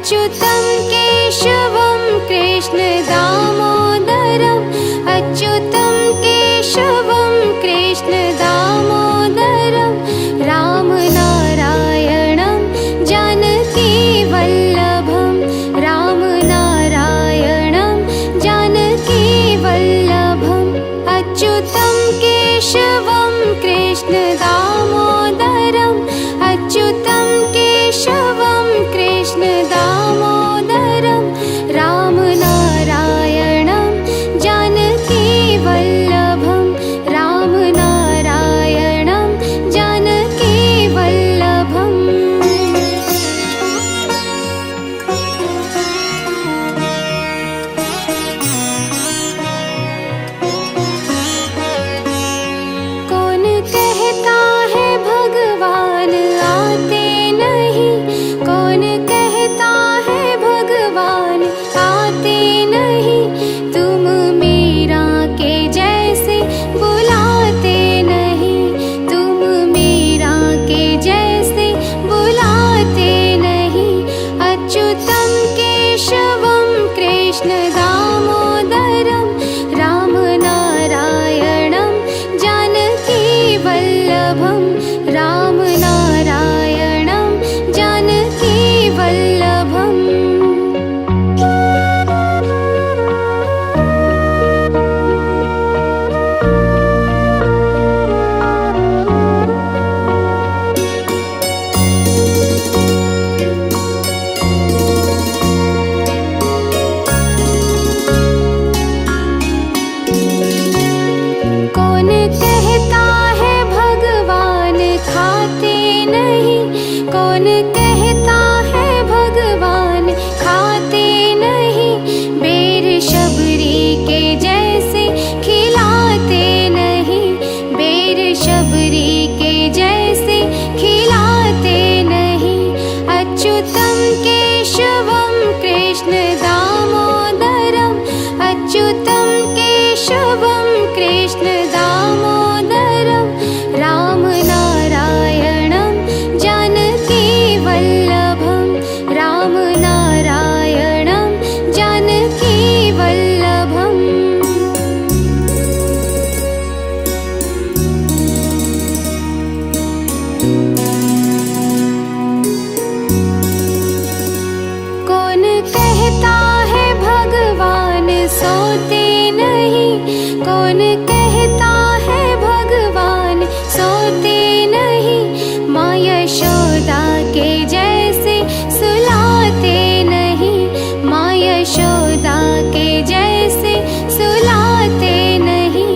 अच्युतं केशवं कृष्ण दामोदरम् अच्युतं केशवं कृष्ण दामोदरं राम नारायणं जानकी वल्लभं राम नारायणं जानकी वल्लभम् अच्युतं केशवं कृष्ण दामोदरम् अच्युतं केशवं कृष्ण दामोदरं राम नारायणं जानकी वल्लभं राम नारायणं जानकी वल्लभम् कौन कहता है भगवान आते नहीं कौन कहता है भगवान आते नहीं तुम मीरा के जैसे बुलाते नहीं तुम मीरा के जैसे बुलाते नहीं अच्युतं केशवं कृष्ण दामोदरं राम नारायणं जानकी वल्लभं राम नारायणं जानकी वल्लभम् कौन कहता है भगवान खाते नहीं कौन कहता है भगवान खाते नहीं बेर शबरी के जैसे खिलाते नहीं बेर शबरी के जैसे खिलाते नहीं अच्युतं केशवं कृष्ण दामोदरम् अच्युतं केशवं कृष्ण दामोदरं राम नारायणं जानकी वल्लभं राम नारायणं जानकी वल्लभम् कौन कहता है भगवान सोते नहीं कौन कहता है भगवान सोते नहीं माँ यशोदा के जैसे सुलाते नहीं माँ यशोदा के जैसे सुलाते नहीं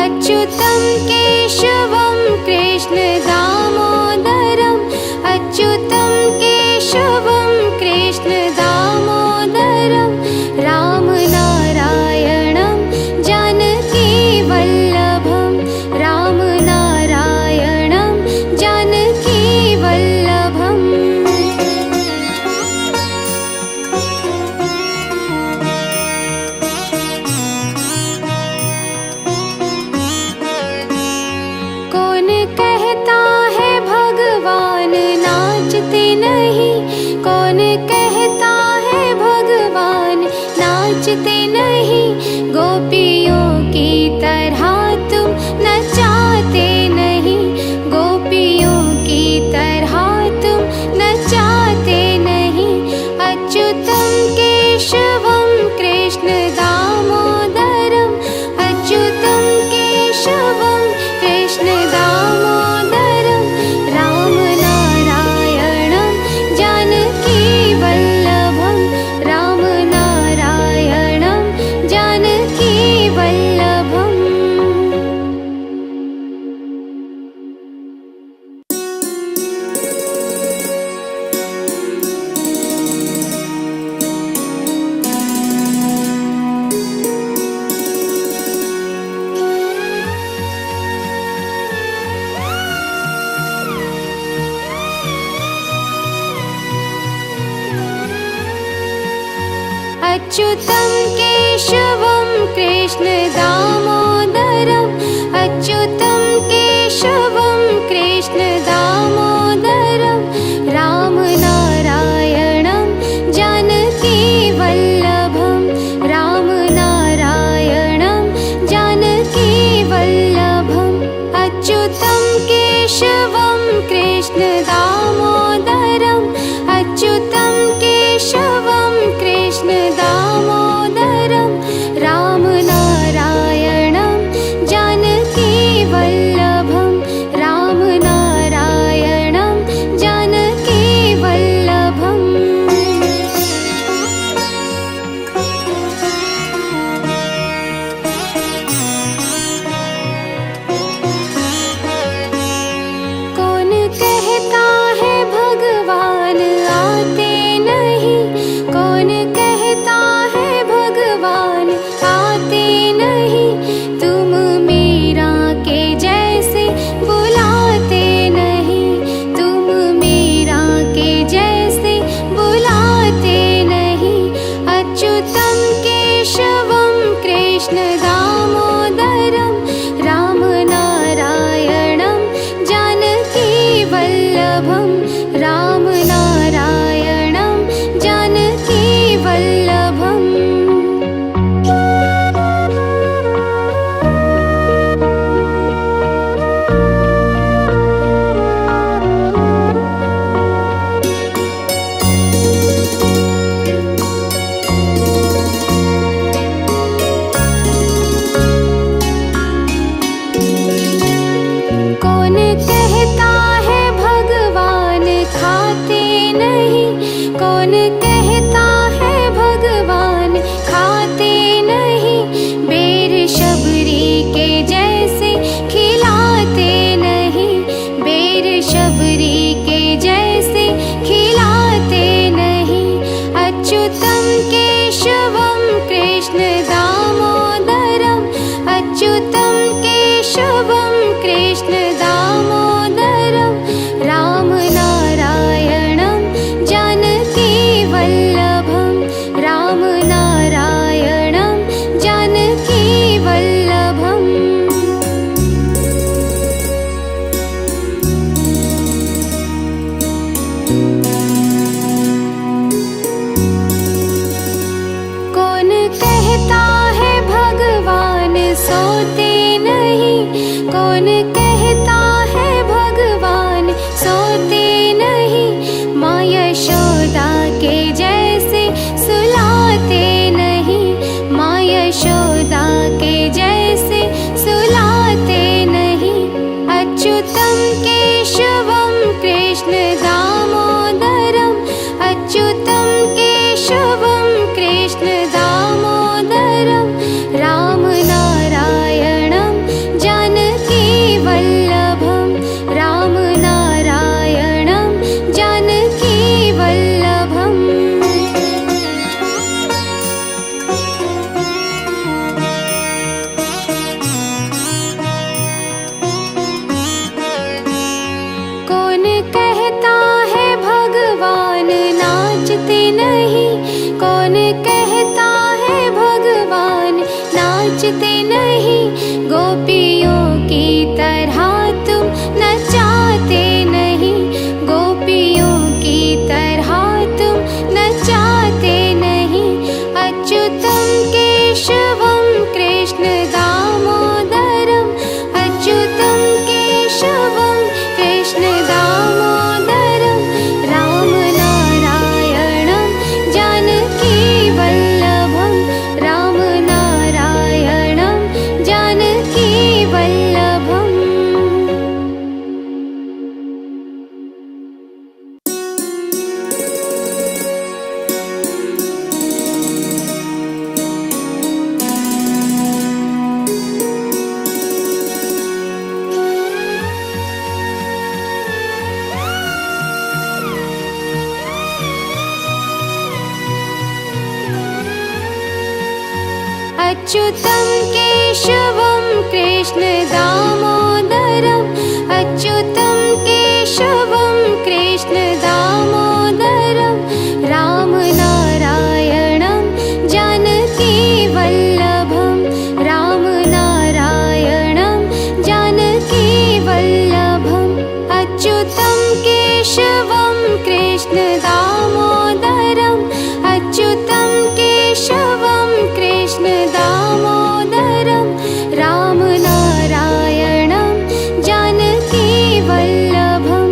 अच्युतं केशवं कृष्ण दामोदरम् अच्युतं केशवं कृष्ण दामोदरं राम नारायणं जानकी वल्लभं राम नारायणं जानकी वल्लभम् कौन कहता है भगवान नाचते नहीं कौन कहता है भगवान नाचते नहीं गोपियों की तरह तुम नचाते नहीं गोपियों की तरह तुम नचाते नहीं अच्युतं केशवं कृष्ण दामोदरम् अच्युतं केशवं कृष्ण दामोदरं राम नारायणं जानकी वल्लभं राम नारायणं जानकी वल्लभम् अच्युतं केशवं कृष्ण दामोदरम् अच्युतं केशवं कृष्ण दामोदरं राम नारायणं कृष्ण दामोदरम् अच्युतं केशवं कृष्ण दामोदरं रामनारायणं जानकीवल्लभं रामनारायणं जानकीवल्लभम् कौन कहता है भगवान आते नहीं, कौन कहता है भगवान आते नहीं, तुम मीरा के जैसे बुलाते नहीं, तुम मीरा के जैसे बुलाते नहीं। अच्युतं केशवं कृष्ण दामोदरं रामनारायणं जानकीवल्लभं रामनारायणं जानकीवल्लभम् कौन कहता है भगवान खाते नहीं, कौन कहता है भगवान खाते नहीं, बेर शबरी के जैसे खिलाते नहीं, बेर शबरी के जैसे खिलाते नहीं। अच्युतं केशवं कृष्ण दामोदरम् अच्युतं केशवं कृष्ण दामोदरं रामनारायणं जानकीवल्लभं रामनारायणं जानकीवल्लभम् कौन कहता है भगवान सोते नहीं, कौन कहता है भगवान सोते नहीं, माँ यशोदा के जैसे सुलाते नहीं, माँ यशोदा के जैसे सुलाते नहीं। अच्युतं केशवं कृष्ण दामोदरम् अच्युतं केशवं कृष्ण दामोदरं रामनारायणं जानकीवल्लभं रामनारायणं जानकीवल्लभम् कौन कहता है भगवान नाचते नहीं, कौन कहता है भगवान नाचते नहीं, गोपियों की तरह तुम नचाते नहीं, गोपियों की तरह तुम नचाते नहीं। अच्युतं केशवं कृष्ण दामोदरम् अच्युतं केशवं कृष्ण दामोदरं रामनारायणं जानकीवल्लभं रामनारायणं जानकीवल्लभम् अच्युतं केशवं कृष्ण दामोदरम् अच्युतं केशवं कृष्ण दामोदरं रामनारायणं जानकीवल्लभं रामनारायणं जानकीवल्लभम् अच्युतं केशवं कृष्ण दामोदरम् अच्युतं केशवं कृष्ण दामोदरं रामनारायणं जानकीवल्लभं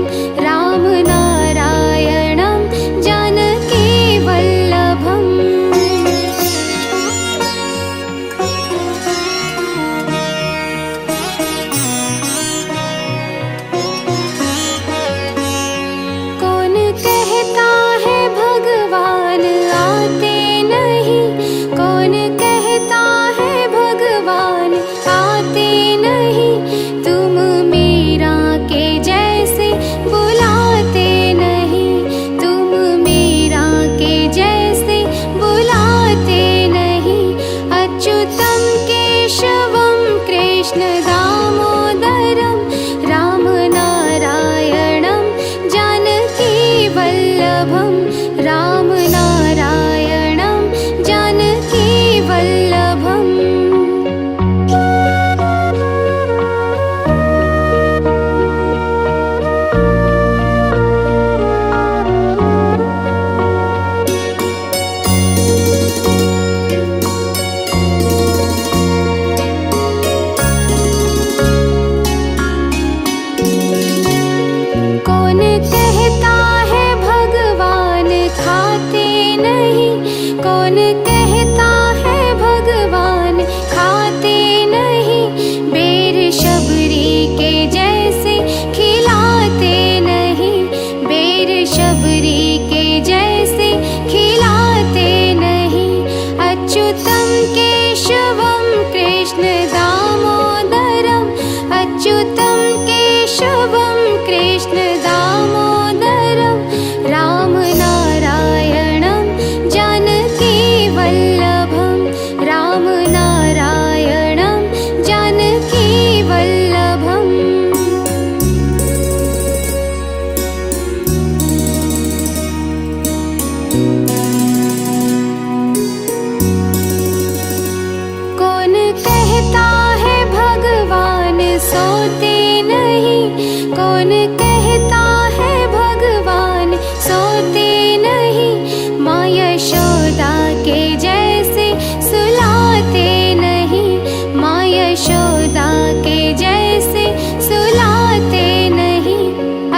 कौन कहता है भगवान सोते नहीं, माँ यशोदा के जैसे सुलाते नहीं, माँ यशोदा के जैसे सुलाते नहीं।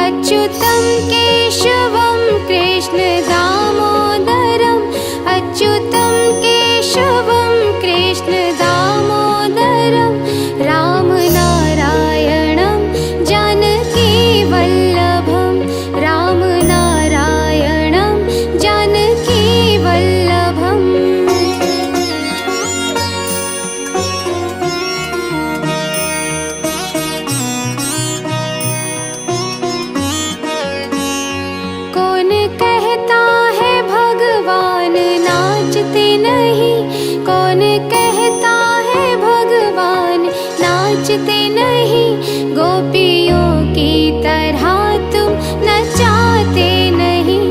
अच्युतं केशवं कृष्ण दामोदरम्, अच्युतं केशवं कृष्ण दामोदरम्, राम नारायणं जानकी वल्लभं, राम नारायणं जानकी वल्लभम्। कौन कहता है भगवान नाचते नहीं, कौन कहता है भगवान नाचते नहीं, गोपियों की तरह तुम नचाते नहीं,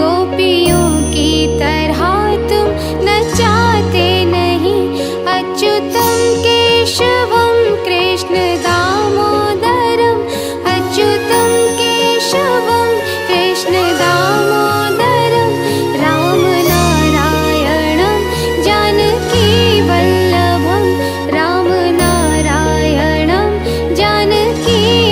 गोपियों की तरह तुम नचाते नहीं। अच्युतं केशवं कृष्ण दामोदरम्, अच्युतं केशवं कृष्ण दामोदरम्, राम नारायणं जानकी वल्लभं, राम नारायणं जानकी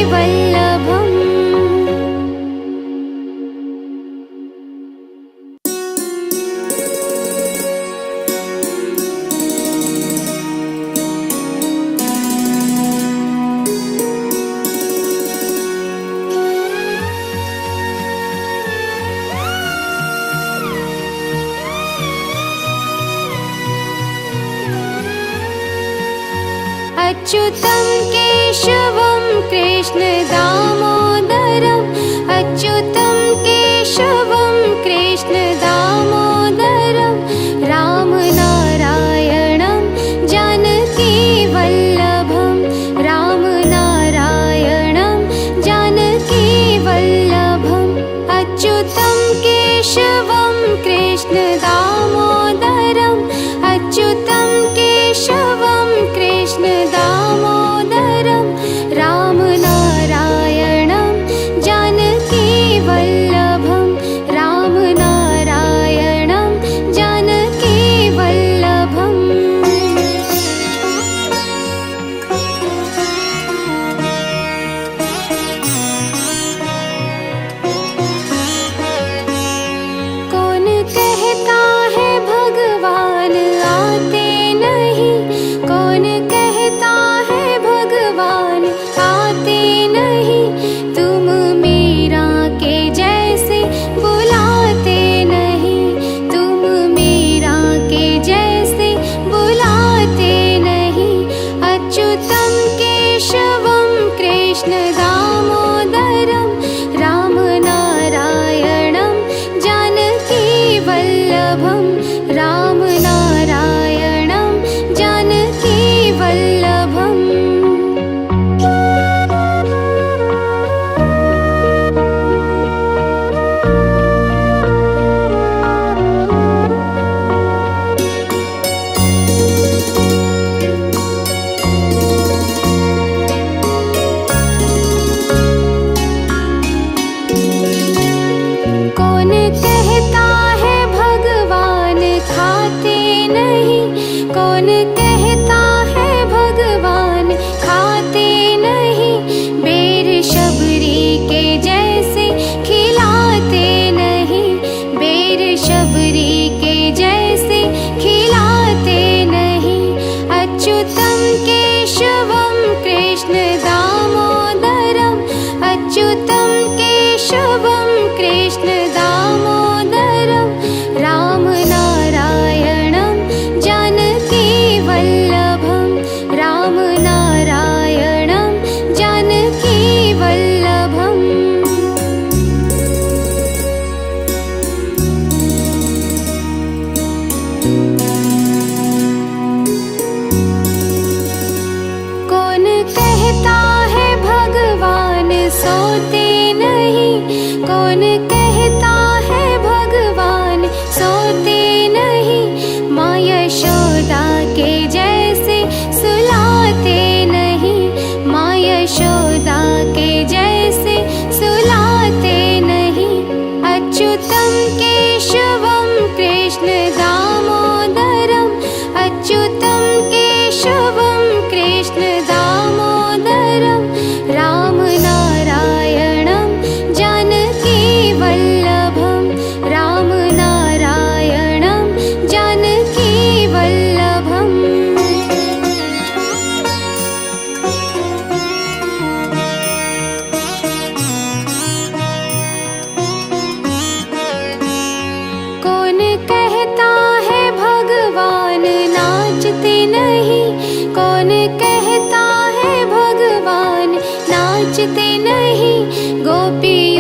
नाचते नहीं, गोपियों